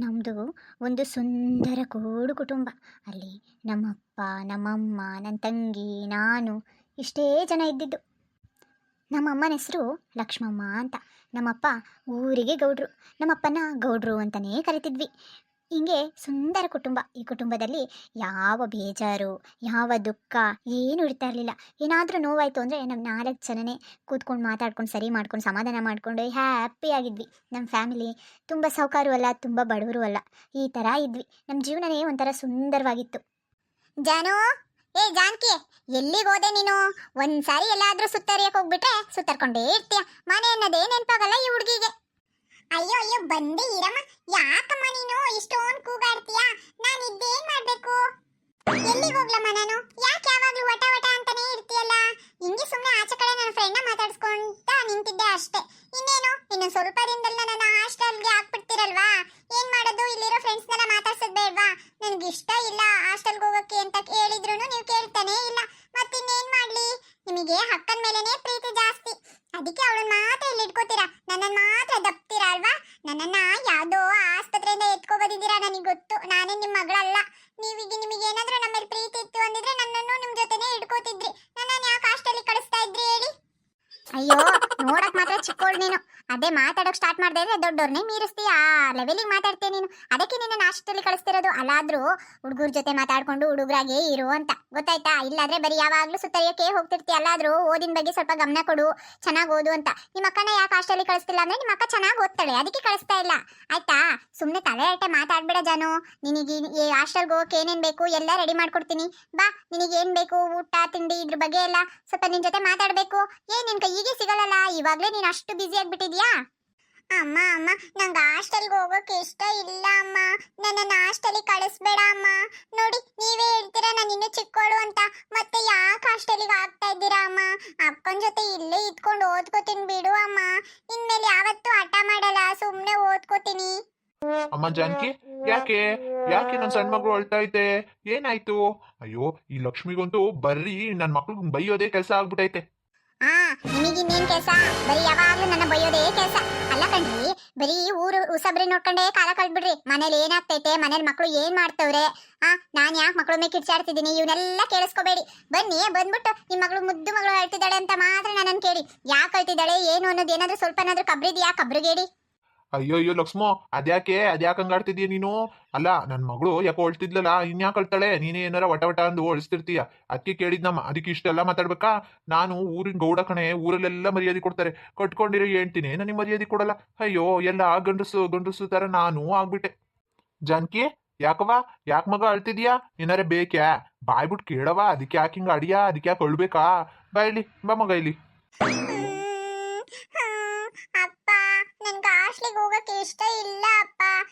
ನಮ್ಮದು ಒಂದು ಸುಂದರ ಕೂಡು ಕುಟುಂಬ. ಅಲ್ಲಿ ನಮ್ಮಪ್ಪ, ನಮ್ಮಮ್ಮ, ನನ್ನ ತಂಗಿ, ನಾನು ಇಷ್ಟೇ ಜನ ಇದ್ದಿದ್ದು. ನಮ್ಮಮ್ಮನ ಹೆಸರು ಲಕ್ಷ್ಮಮ್ಮ ಅಂತ. ನಮ್ಮಪ್ಪ ಊರಿಗೆ ಗೌಡ್ರು. ನಮ್ಮಪ್ಪನ ಗೌಡ್ರು ಅಂತಲೇ ಕರಿತಿದ್ವಿ. ಹೀಗೆ ಸುಂದರ ಕುಟುಂಬ. ಈ ಕುಟುಂಬದಲ್ಲಿ ಯಾವ ಬೇಜಾರು, ಯಾವ ದುಃಖ ಏನೂ ಇರ್ತಾ ಇರಲಿಲ್ಲ. ಏನಾದರೂ ನೋವಾಯಿತು ಅಂದರೆ ನಮ್ಮ 4 ಜನನೇ ಕೂತ್ಕೊಂಡು ಮಾತಾಡ್ಕೊಂಡು ಸರಿ ಮಾಡ್ಕೊಂಡು ಸಮಾಧಾನ ಮಾಡಿಕೊಂಡು ಹ್ಯಾಪಿಯಾಗಿದ್ವಿ. ನಮ್ಮ ಫ್ಯಾಮಿಲಿ ತುಂಬ ಸಾಹುಕಾರು ಅಲ್ಲ, ತುಂಬ ಬಡವರು ಅಲ್ಲ, ಈ ಥರ ಇದ್ವಿ. ನಮ್ಮ ಜೀವನನೇ ಒಂಥರ ಸುಂದರವಾಗಿತ್ತು. ಜಾನು, ಏ ಜಾನ್ಕಿ, ಎಲ್ಲಿಗೆ ಹೋದೆ ನೀನು? ಒಂದ್ಸಾರಿ ಎಲ್ಲಾದರೂ ಸುತ್ತರಿಯಕ್ಕೆ ಹೋಗ್ಬಿಟ್ರೆ ಸುತ್ತರ್ಕೊಂಡೇ ಇರ್ತೀಯ. ಮನೆ ಅನ್ನೋದೇ ನೆನಪಾಗಲ್ಲ ಈ ಹುಡುಗಿಗೆ. ಅಯ್ಯೋ ಅಯ್ಯೋ, ಬಂದೆ ಇರಮ್ಮ. ಯಾಕಮ್ಮ ನೀನು ಇಷ್ಟೊಂದು ಕೂಗಾಡ್ತೀಯಾ? ನಾನು ಇದ್ದೇನ್ ಮಾಡ್ಬೇಕು? ಎಲ್ಲಿಗೆ ಹೋಗ್ಲಮ್ಮ ನಾನು? ಯಾಕೆ ಯಾವಾಗ್ಲೂ ವಟ ವಟ ಅಂತಾನೆ ಇರ್ತೀಯಲ್ಲ? ಹಿಂಗೆ ಸುಮ್ಮನೆ ಆಚೆ ಕಡೆ ನನ್ನ ಫ್ರೆಂಡ್ನ ಮಾತಾಡ್ಸ್ಕೊಂತ ನಿಂತಿದ್ದೆ ಅಷ್ಟೇ. ಇನ್ನು ಸ್ವಲ್ಪ ದಿನದಲ್ಲಿ ನನ್ನ ಹಾಸ್ಟೆಲ್ಗೆ ಹಾಕ್ಬಿಡ್ತೀರಲ್ವಾ? ಏನ್ ಮಾಡೋದು? ಇಲ್ಲಿರೋ ಫ್ರೆಂಡ್ಸ್ನೆಲ್ಲ ಮಾತಾಡ್ಸೋದ್ ಬೇಡ್ವಾ? ನನಗೆ ಇಷ್ಟ ಇಲ್ಲ ಹಾಸ್ಟೆಲ್ಗೆ ಹೋಗಕ್ಕೆ ಅಂತ ಹೇಳಿದ್ರು ನೀವು ಕೇಳ್ತಾನೆ ಇಲ್ಲ. ಮತ್ತಿನ್ನೇನ್ ಮಾಡ್ಲಿ? ನಿಮಗೆ ಅಕ್ಕನ ಮೇಲೆನೆ ಪ್ರೀತಿ ಜಾಸ್ತಿ, ಅದಕ್ಕೆ ಅವಳನ್ನ ಮಾತ್ರ ಇಲ್ಲಿ ಇಟ್ಕೋತೀರಾ, ನನ್ನನ್ನು ಮಾತ್ರ ದಪ್ತೀರಾ ಅಲ್ವಾ? ನನ್ನನ್ನ ಯಾವುದೋ ಆಸ್ಪತ್ರೆಯಿಂದ ಎತ್ಕೊ ಬಂದಿದ್ದೀರಾ, ನನಗೆ ಗೊತ್ತು. ನಾನೇ ನಿಮ್ಮ ಮಗಳಲ್ಲ. ನಿಮಗೆ ಏನಾದ್ರೂ ನಮ್ಮ ಮೇಲೆ ಪ್ರೀತಿ ಇತ್ತು ಅಂದಿದ್ರೆ ನನ್ನನ್ನು ನಿಮ್ಮ ಜೊತೆನೇ ಇಟ್ಕೋತಿದ್ರಿ. ನನ್ನನ್ನು ಯಾಕೆ ಹಾಸ್ಟೆಲಿಗೆ ಕಳಿಸ್ತಾ ಇದ್ರಿ ಹೇಳಿ? ಅಯ್ಯೋ, ನೋಡಕ್ ಮಾತ್ರ ಚಿಕ್ಕೋಳು ನೀನು. ಅದೇ ಮಾತಾಡೋಕೆ ಸ್ಟಾರ್ಟ್ ಮಾಡ್ದೆ ಅಂದ್ರೆ ದೊಡ್ಡವ್ರನ್ನೇ ಮೀರಿಸ್ತೀಯ, ಆ ಲೆವೆಲಿಗೆ ಮಾತಾಡ್ತೀಯ ನೀನು. ಅದಕ್ಕೆ ನಿನ್ನ ಹಾಸ್ಟೆಲಿಗೆ ಕಳಿಸ್ತಿರೋದು. ಅಲ್ಲಾದ್ರೂ ಹುಡುಗರ ಜೊತೆ ಮಾತಾಡ್ಕೊಂಡು ಹುಡುಗರಾಗೆ ಇರು ಅಂತ, ಗೊತ್ತಾಯ್ತಾ? ಇಲ್ಲಾದ್ರೆ ಬರೀ ಯಾವಾಗ್ಲೂ ಸುತ್ತರಿಯಕ್ಕೆ ಹೋಗ್ತಿರ್ತೀಯ. ಅಲ್ಲಾದ್ರೂ ಓದಿನ ಬಗ್ಗೆ ಸ್ವಲ್ಪ ಗಮನ ಕೊಡು, ಚೆನ್ನಾಗಿ ಓದು ಅಂತ. ನಿಮ್ಮ ಅಕ್ಕನ ಯಾಕೆ ಹಾಸ್ಟೆಲಿಗೆ ಕಳಿಸ್ತಿಲ್ಲ ಅಂದ್ರೆ ನಿಮ್ಮ ಅಕ್ಕ ಚೆನ್ನಾಗಿ ಓದ್ತಾಳೆ, ಅದಕ್ಕೆ ಕಳಿಸ್ತಾ ಇಲ್ಲ, ಆಯ್ತಾ? ಸುಮ್ಮನೆ ತಲೆ ಅಟ್ಟೆ ಮಾತಾಡ್ಬೇಡ ಜಾನು. ನಿನಗೆ ಈ ಹಾಸ್ಟೆಲ್ಗೆ ಹೋಗಕ್ಕೆ ಏನೇನು ಬೇಕು ಎಲ್ಲ ರೆಡಿ ಮಾಡ್ಕೊಡ್ತೀನಿ, ಬಾ. ನಿನಗೆ ಏನು ಬೇಕು, ಊಟ ತಿಂಡಿ ಇದ್ರ ಬಗ್ಗೆ ಎಲ್ಲ ಸ್ವಲ್ಪ ನಿನ್ನ ಜೊತೆ ಮಾತಾಡಬೇಕು. ಏನ್ ನಿನ್ ಕೈಗೆ ಸಿಗಲ್ಲ, ಇವಾಗಲೇ ನೀನು ಅಷ್ಟು ಬ್ಯುಸಿ ಆಗಿಬಿಟ್ಟಿದ್ಯಾ? ಅಮ್ಮ ಅಮ್ಮ, ನಂಗೆ ಹಾಸ್ಟೆಲ್ಗೆ ಹೋಗೋಕೆ ಇಷ್ಟ ಇಲ್ಲ ಅಮ್ಮ. ನನ್ನನ್ನು ಹಾಸ್ಟೆಲಿಗೆ ಕಳಿಸ್ಬೇಡ ಅಮ್ಮ. ನೋಡಿ, ನೀವೇ ಹೇಳ್ತೀರಾ ನಾನು ಇನ್ನೂ ಚಿಕ್ಕವಳು ಅಂತ, ಮತ್ತೆ ಯಾಕೆ ಹಾಸ್ಟೆಲಿಗೆ ಆಗ್ತಾ ಇದ್ದೀರಾ ಅಮ್ಮ? ಅಪ್ಪನ ಜೊತೆ ಇಲ್ಲೇ ಇದ್ಕೊಂಡು ಓದ್ಕೋತೀನಿ ಬಿಡು ಅಮ್ಮ. ಇನ್ಮೇಲೆ ಯಾವತ್ತೂ ಹಠ ಮಾಡಲ್ಲ, ಸುಮ್ಮನೆ ಓದ್ಕೋತೀನಿ. ಅಮ್ಮ ಜಾನಕಿ, ಯಾಕೆ ಯಾಕೆ ನನ್ನ ಸಣ್ಣ ಮಗಳು ಅಳ್ತಾ ಐತೆ? ಏನಾಯ್ತು? ಅಯ್ಯೋ, ಈ ಲಕ್ಷ್ಮಿಗಂತೂ ಬರೀ ನನ್ನ ಮಕ್ಳು ಬೈಯೋದೇ ಕೆಲಸ ಆಗ್ಬಿಟ್ಟೈತೆ. ನಿಮಗಿನ್ನೇನ್ ಕೆಲಸ? ಬರೀ ಯಾವಾಗ್ಲೂ ನನ್ನ ಬೈಯೋದೇ ಕೆಲಸ. ಅಲ್ಲ ಕಣ್ರಿ, ಬರೀ ಊರು ಉಸಬ್ರಿ ನೋಡ್ಕೊಂಡೇ ಕಾಲ ಕಳ್ಬಿಡ್ರಿ. ಮನೇಲಿ ಏನಾಗ್ತೈತೆ, ಮನೇಲಿ ಮಕ್ಳು ಏನ್ ಮಾಡ್ತವ್ರೆ, ನಾನ್ ಯಾಕೆ ಮಕ್ಳು ಮೇಲೆ ಕಿರ್ಚಾಡ್ತಿದ್ದೀನಿ ಇವನ್ನೆಲ್ಲ ಕೇಳಿಸ್ಕೋಬೇಡಿ. ಬನ್ನಿ, ಬಂದ್ಬಿಟ್ಟು ನಿಮ್ ಮಗಳು ಮುದ್ದು ಮಗಳು ಅಳ್ತಿದ್ದಾಳೆ ಅಂತ ಮಾತ್ರ ನನ್ನನ್ನು ಕೇಳಿ. ಯಾಕೆ ಅಳ್ತಿದ್ದಾಳೆ ಏನು ಅನ್ನೋದು ಏನಾದ್ರೂ ಸ್ವಲ್ಪನಾದ್ರೂ ಕಬ್ರಿದ್ಯಾ? ಕಬ್ರಿಗೇಡಿ. ಅಯ್ಯೋ ಅಯ್ಯೋ ಲಕ್ಷ್ಮೋ, ಅದ್ಯಾಕೆ ಹಂಗಾಡ್ತಿದ್ಯಾ ನೀನು? ಅಲ್ಲ, ನನ್ನ ಮಗಳು ಯಾಕೋ ಅಳ್ತಿದ್ಲಲ್ಲ, ಇನ್ಯಾಕೆ ಅಳ್ತಾಳೆ? ನೀನೇ ಏನಾರ ವಟ ವಟ ಅಂದು ಅಳಿಸ್ತಿರ್ತೀಯ, ಅದಕ್ಕೆ ಕೇಳಿದ್ನಮ್ಮ. ಅದಕ್ಕೆ ಇಷ್ಟೆಲ್ಲ ಮಾತಾಡ್ಬೇಕಾ? ನಾನು ಊರಿನ ಗೌಡ ಕಣೆ, ಊರಲ್ಲೆಲ್ಲ ಮರ್ಯಾದೆ ಕೊಡ್ತಾರೆ. ಕಟ್ಕೊಂಡಿರೋ ಹೇಳ್ತೀನಿ, ನನಗೆ ಮರ್ಯಾದೆ ಕೊಡಲ್ಲ. ಅಯ್ಯೋ, ಎಲ್ಲ ಗಂಡಸು ತರ ನಾನು ಆಗ್ಬಿಟ್ಟೆ. ಜಾನಕಿ, ಯಾಕವಾ? ಯಾಕೆ ಮಗ ಅಳ್ತಿದ್ಯಾ? ಏನಾರ ಬೇಕ್ಯಾ? ಬಾಯ್ಬಿಟ್ಟು ಕೇಳವ. ಅದಕ್ಕೆ ಯಾಕೆ ಹಿಂಗ ಅಡಿಯಾ? ಅದಕ್ಕೆ ಯಾಕೆ ಅಳ್ಬೇಕಾ? ಬಾ ಇಲ್ಲಿ, ಬಾ ಮಗ ಇಲ್ಲಿ. ಅಪ್ಪ, ನನ್ಗೆ ಹಾಸ್ಟೆಲಿಗೆ ಹೋಗಕ್ಕೆ ಇಷ್ಟ ಇಲ್ಲ ಅಪ್ಪ.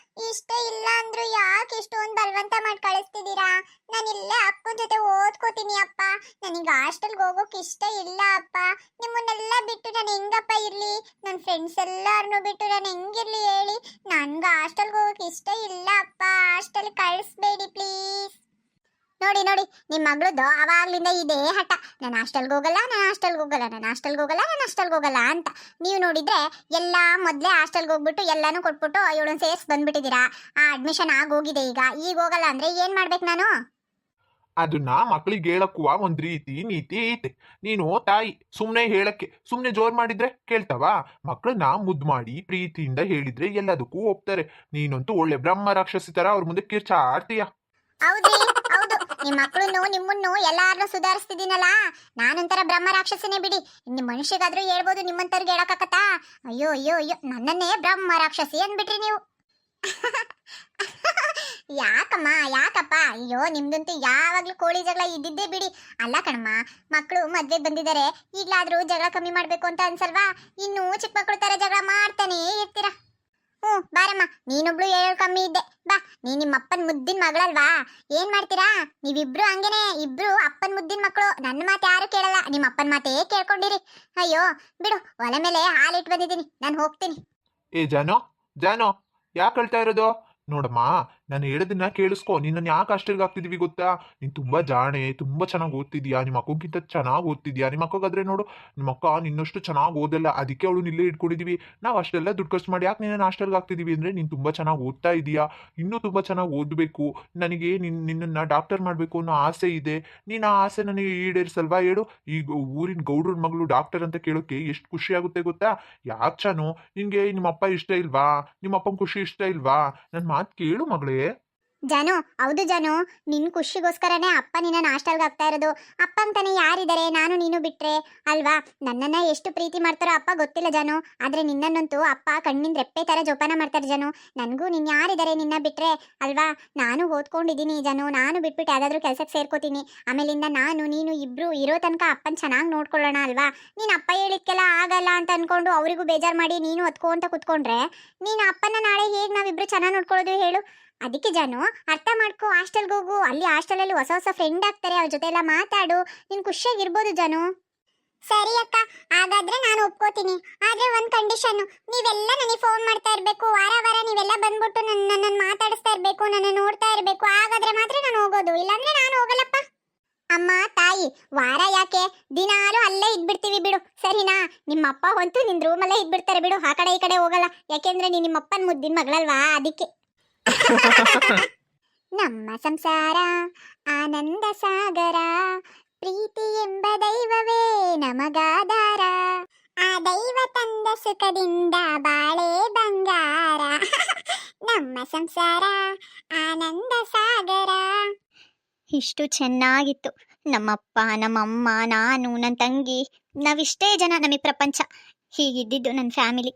ಇಷ್ಟ ಇಲ್ಲ ಅಂದ್ರೂ ಯಾಕೆ ಇಷ್ಟೊಂದು ಬಲವಂತ ಮಾಡಿ ಕಳಿಸ್ತಿದ್ದೀರಾ? ನಾನು ಇಲ್ಲೇ ಅಪ್ಪನ ಜೊತೆ ಓದ್ಕೋತೀನಿ ಅಪ್ಪ. ನನಗೆ ಹಾಸ್ಟೆಲ್ಗೆ ಹೋಗೋಕೆ ಇಷ್ಟ ಇಲ್ಲ ಅಪ್ಪ. ನಿಮ್ಮನ್ನೆಲ್ಲ ಬಿಟ್ಟು ನಾನು ಹೆಂಗಪ್ಪ ಇರ್ಲಿ? ನನ್ನ ಫ್ರೆಂಡ್ಸ್ ಎಲ್ಲಾರನ್ನೂ ಬಿಟ್ಟು ನಾನು ಹೆಂಗಿರ್ಲಿ ಹೇಳಿ? ನನ್ಗೆ ಹಾಸ್ಟೆಲ್ಗೆ ಹೋಗೋಕೆ ಇಷ್ಟ ಇಲ್ಲ ಅಪ್ಪ. ಹಾಸ್ಟೆಲ್ ಕಳಿಸ್ಬೇಡಿ ಪ್ಲೀಸ್. ನೋಡಿ ನೋಡಿ, ನಿಮ್ಮ ಮಗಳದ್ದು ಅವಾಗ್ಲಿಂದ ಇದೇ ಹಠ. ನಾನು ಹಾಸ್ಟೆಲ್ಗೆ ಹೋಗಲ್ಲ, ನಾನು ಹಾಸ್ಟೆಲ್ಗೆ ಹೋಗಲ್ಲ, ನಾನು ಹಾಸ್ಟೆಲ್ಗೆ ಹೋಗಲ್ಲ, ನಾನು ಹಾಸ್ಟೆಲ್ಗೆ ಹೋಗಲ್ಲ ಅಂತ. ನೀವು ನೋಡಿದ್ರೆ ಎಲ್ಲ ಮೊದಲೇ ಹಾಸ್ಟೆಲ್ಗೆ ಹೋಗ್ಬಿಟ್ಟು ಎಲ್ಲಾನು ಕೊಟ್ಬಿಟ್ಟು ಇವಳನ್ನ ಸೇರ್ಸಿ ಬಂದ್ಬಿಟ್ಟಿದ್ದೀರಾ. ಅಡ್ಮಿಷನ್ ಆಗೋಗಿದೆ. ಈಗ ಹೋಗಲ್ಲ ಅಂದ್ರೆ ಏನ್ ಮಾಡ್ಬೇಕು ನಾನು? ಅದನ್ನ ಮಕ್ಳಿಗೆ ಹೇಳಕ್ಕುವ ಒಂದ್ ರೀತಿ ನೀತಿ ಐತೆ. ನೀನು ತಾಯಿ, ಸುಮ್ನೆ ಹೇಳಕ್ಕೆ ಸುಮ್ನೆ ಜೋರ್ ಮಾಡಿದ್ರೆ ಕೇಳ್ತಾವ? ಮಕ್ಳನ್ನ ಮುದ್ದು ಮಾಡಿ ಪ್ರೀತಿಯಿಂದ ಹೇಳಿದ್ರೆ ಎಲ್ಲದಕ್ಕೂ ಒಪ್ತಾರೆ. ನೀನಂತೂ ಒಳ್ಳೆ ಬ್ರಹ್ಮ ರಾಕ್ಷಸಿ ತರ ಅವ್ರ ಮುಂದೆ ಕಿರ್ಚಾಡ್ತೀಯ. ಹೌದ್ರಿ, ಹೌದು. ನಿಮ್ಮ ಮಕ್ಕಳನ್ನು ನಿಮ್ಮನ್ನು ಎಲ್ಲಾರನ್ನೂ ಸುಧಾರಿಸ್ತಿದ್ದೀನಲ್ಲ, ನಾನೊಂಥರ ಬ್ರಹ್ಮ ರಾಕ್ಷಸನೇ ಬಿಡಿ. ನಿಮ್ಮ ಮನುಷ್ಯಗಾದ್ರೂ ಹೇಳ್ಬೋದು, ನಿಮ್ಮಂತವ್ರಿಗೆ ಹೇಳಕ್ಕಾಗತ್ತಾ? ಅಯ್ಯೋ ಅಯ್ಯೋ ಅಯ್ಯೋ, ನನ್ನನ್ನೇ ಬ್ರಹ್ಮ ರಾಕ್ಷಸಿ ಅಂದ್ಬಿಟ್ರಿ ನೀವು. ಯಾಕಮ್ಮ, ಯಾಕಪ್ಪ? ಅಯ್ಯೋ, ನಿಮ್ದಂತೂ ಯಾವಾಗ್ಲೂ ಕೋಳಿ ಜಗಳ ಇದ್ದಿದ್ದೇ ಬಿಡಿ. ಅಲ್ಲ ಕಣಮ್ಮ, ಮಕ್ಕಳು ಮದ್ವೆಗೆ ಬಂದಿದ್ದಾರೆ, ಈಗ್ಲಾದ್ರೂ ಜಗಳ ಕಮ್ಮಿ ಮಾಡ್ಬೇಕು ಅಂತ ಅನ್ಸಲ್ವಾ? ಇನ್ನೂ ಚಿಕ್ಕ ಮಕ್ಕಳು ತರ ಜಗಳ ಮಾಡ್ತಾನೇ ಇರ್ತೀರಾ. ಬಾರಮ್ಮ, ನೀನೊಬ್ಳು ಹೇಳೋ ಕಮ್ಮಿ ಇದ್ದೆ. ಬಾ, ನಿಮ್ಮ ಅಪ್ಪನ ಮುದ್ದಿನ ಮಗಳಲ್ವಾ? ಏನ್ ಮಾಡ್ತೀರಾ ನೀವಿಬ್ರು? ಹಂಗೇನೆ, ಇಬ್ರು ಅಪ್ಪನ ಮುದ್ದಿನ ಮಕ್ಕಳು. ನನ್ನ ಮಾತು ಯಾರು ಕೇಳಲ್ಲ, ನಿಮ್ಮ ಅಪ್ಪನ ಮಾತೇ ಕೇಳ್ಕೊಂಡಿರಿ. ಅಯ್ಯೋ ಬಿಡು, ಒಲೆ ಮೇಲೆ ಹಾಲಿಟ್ಟು ಬಂದಿದ್ದೀನಿ, ನಾನು ಹೋಗ್ತೀನಿ. ಏ ಜಾನೋ, ಯಾಕೆ ಹೇಳ್ತಾ ಇರೋದು? ನೋಡಮ್ಮ, ನಾನು ಹೇಳೋದನ್ನ ಕೇಳಿಸ್ಕೊ. ನಿನ್ನನ್ನು ಯಾಕೆ ಹಾಸ್ಟೆಲ್ಗೆ ಹಾಕ್ತಿದೀವಿ ಗೊತ್ತಾ? ನೀನು ತುಂಬಾ ಜಾಣೆ, ತುಂಬಾ ಚೆನ್ನಾಗಿ ಓದ್ತಿದ್ಯಾ, ನಿಮ್ಮ ಅಕ್ಕಂಗಿಂತ ಚೆನ್ನಾಗಿ ಓದ್ತಿದ್ಯಾ. ನಿಮ್ಮ ಅಕ್ಕಗಾದ್ರೆ ನೋಡು, ನಿಮ್ಮ ಅಕ್ಕ ನಿನ್ನಷ್ಟು ಚೆನ್ನಾಗಿ ಓದಲ್ಲ, ಅದಕ್ಕೆ ಅವಳು ಇಲ್ಲೇ ಇಟ್ಕೊಂಡಿದೀವಿ. ನಾವು ಅಷ್ಟೆಲ್ಲ ದುಡ್ಡು ಖರ್ಚು ಮಾಡಿ ಯಾಕೆ ನಿನ್ನ ಹಾಸ್ಟೆಲ್ಗೆ ಹಾಕ್ತಿದೀವಿ ಅಂದ್ರೆ, ನೀನು ತುಂಬಾ ಚೆನ್ನಾಗಿ ಓದ್ತಾ ಇದೀಯಾ, ಇನ್ನೂ ತುಂಬಾ ಚೆನ್ನಾಗಿ ಓದಬೇಕು. ನನಗೆ ನಿನ್ನನ್ನು ಡಾಕ್ಟರ್ ಮಾಡಬೇಕು ಅನ್ನೋ ಆಸೆ ಇದೆ. ನೀನು ಆ ಆಸೆ ನನಗೆ ಈಡೇರಿಸಲ್ವಾ ಹೇಳು? ಈಗ ಊರಿನ ಗೌಡ್ರ ಮಗಳು ಡಾಕ್ಟರ್ ಅಂತ ಕೇಳೋಕೆ ಎಷ್ಟು ಖುಷಿ ಆಗುತ್ತೆ ಗೊತ್ತಾ? ಯಾಕೆ ಚಾನು, ನಿನ್ಗೆ ನಿಮ್ಮಪ್ಪ ಇಷ್ಟ ಇಲ್ವಾ? ನಿಮ್ಮಪ್ಪನ ಖುಷಿ ಇಷ್ಟ ಇಲ್ವಾ? ನನ್ನ ಮಾತು ಕೇಳು ಮಗಳೇ. ಜಾನು, ಹೌದು ಜಾನು, ನಿನ್ನ ಖುಷಿಗೋಸ್ಕರನೇ ಅಪ್ಪ ನಿನ್ನ ಹಾಸ್ಟೆಲ್ಗೆ ಹಾಕ್ತಾ ಇರೋದು. ಅಪ್ಪಂತಾನೆ ಯಾರಿದ್ದಾರೆ ನಾನು ನೀನು ಬಿಟ್ರೆ ಅಲ್ವಾ? ನನ್ನನ್ನು ಎಷ್ಟು ಪ್ರೀತಿ ಮಾಡ್ತಾರೋ ಅಪ್ಪ ಗೊತ್ತಿಲ್ಲ ಜಾನು, ಆದರೆ ನಿನ್ನನ್ನಂತೂ ಅಪ್ಪ ಕಣ್ಣಿಂದ ರೆಪ್ಪೆ ಥರ ಜೋಪಾನ ಮಾಡ್ತಾರೆ ಜಾನು. ನನಗೂ ನಿನ್ನ ಯಾರಿದ್ದಾರೆ ನಿನ್ನ ಬಿಟ್ರೆ ಅಲ್ವಾ? ನಾನು ಓದ್ಕೊಂಡಿದ್ದೀನಿ ಜಾನು, ನಾನು ಬಿಟ್ಬಿಟ್ಟು ಯಾವುದಾದ್ರೂ ಕೆಲಸಕ್ಕೆ ಸೇರ್ಕೋತೀನಿ. ಆಮೇಲಿಂದ ನಾನು ನೀನು ಇಬ್ಬರು ಇರೋ ತನಕ ಅಪ್ಪನ ಚೆನ್ನಾಗಿ ನೋಡ್ಕೊಳ್ಳೋಣ ಅಲ್ವಾ? ನೀನು ಅಪ್ಪ ಹೇಳಿದ್ಕೆಲ್ಲ ಆಗಲ್ಲ ಅಂತ ಅಂದ್ಕೊಂಡು ಅವರಿಗೂ ಬೇಜಾರು ಮಾಡಿ ನೀನು ಹೊತ್ಕೊಂತ ಕುತ್ಕೊಂಡ್ರೆ ನೀನು ಅಪ್ಪನ ನಾಳೆ ಹೇಗೆ ನಾವಿಬ್ಬರು ಚೆನ್ನಾಗಿ ನೋಡ್ಕೊಳ್ಳೋದು ಹೇಳು? ಅದಕ್ಕೆ ಜಾನು, ಅರ್ಥ ಮಾಡ್ಕೋ, ಹಾಸ್ಟೆಲ್ಗೆ ಹೋಗು. ಅಲ್ಲಿ ಹಾಸ್ಟೆಲಲ್ಲಿ ಹೊಸ ಹೊಸ ಫ್ರೆಂಡ್ ಆಗ್ತಾರೆ, ಅವ್ರ ಜೊತೆ ಎಲ್ಲ ಮಾತಾಡು, ನೀನು ಖುಷಿಯಾಗಿರ್ಬೋದು ಜಾನು. ಸರಿ ಅಕ್ಕ, ಹಾಗಾದ್ರೆ ನಾನು ಒಪ್ಕೋತೀನಿ. ಆದ್ರೆ ಒಂದು ಕಂಡೀಷನ್, ನೀವೆಲ್ಲ ನನಗೆ ಫೋನ್ ಮಾಡ್ತಾ ಇರಬೇಕು, ವಾರ ವಾರ ನೀವೆಲ್ಲ ಬಂದ್ಬಿಟ್ಟು ನನ್ನನ್ನು ಮಾತಾಡಿಸ್ತಾ ಇರಬೇಕು, ನನ್ನ ನೋಡ್ತಾ ಇರಬೇಕು. ಹಾಗಾದ್ರೆ ಮಾತ್ರ ನಾನು ಹೋಗೋದು, ಇಲ್ಲಾಂದ್ರೆ ನಾನು ಹೋಗಲ್ಲಪ್ಪ. ಅಮ್ಮ ತಾಯಿ, ವಾರ ಯಾಕೆ, ದಿನಾಲು ಅಲ್ಲೇ ಇದ್ಬಿಡ್ತೀವಿ ಬಿಡು, ಸರಿನಾ? ನಿಮ್ಮಪ್ಪ ಹೊಂತು ನಿನ್ನ ರೂಮಲ್ಲೇ ಇದ್ಬಿಡ್ತಾರೆ ಬಿಡು, ಆ ಕಡೆ ಈ ಕಡೆ ಹೋಗಲ್ಲ. ಯಾಕೆಂದ್ರೆ ನೀನು ನಿಮ್ಮಪ್ಪನ ಮುದ್ದಿನ ಮಗಳಲ್ವಾ, ಅದಕ್ಕೆ. ನಮ್ಮ ಸಂಸಾರ ಆನಂದ ಸಾಗರ, ಪ್ರೀತಿ ಎಂಬ ದೈವವೇ ನಮಗಾಧಾರ, ಆ ದೈವ ತಂದ ಸುಖದಿಂದ ಬಾಳೆ ಬಂಗಾರ. ನಮ್ಮ ಸಂಸಾರ ಆನಂದ ಸಾಗರ. ಇಷ್ಟು ಚೆನ್ನಾಗಿತ್ತು. ನಮ್ಮಪ್ಪ, ನಮ್ಮಮ್ಮ, ನಾನು, ನನ್ನ ತಂಗಿ, ನಾವಿಷ್ಟೇ ಜನ ನಮಗೆ ಪ್ರಪಂಚ. ಹೀಗಿದ್ದಿದ್ದು ನನ್ನ ಫ್ಯಾಮಿಲಿ.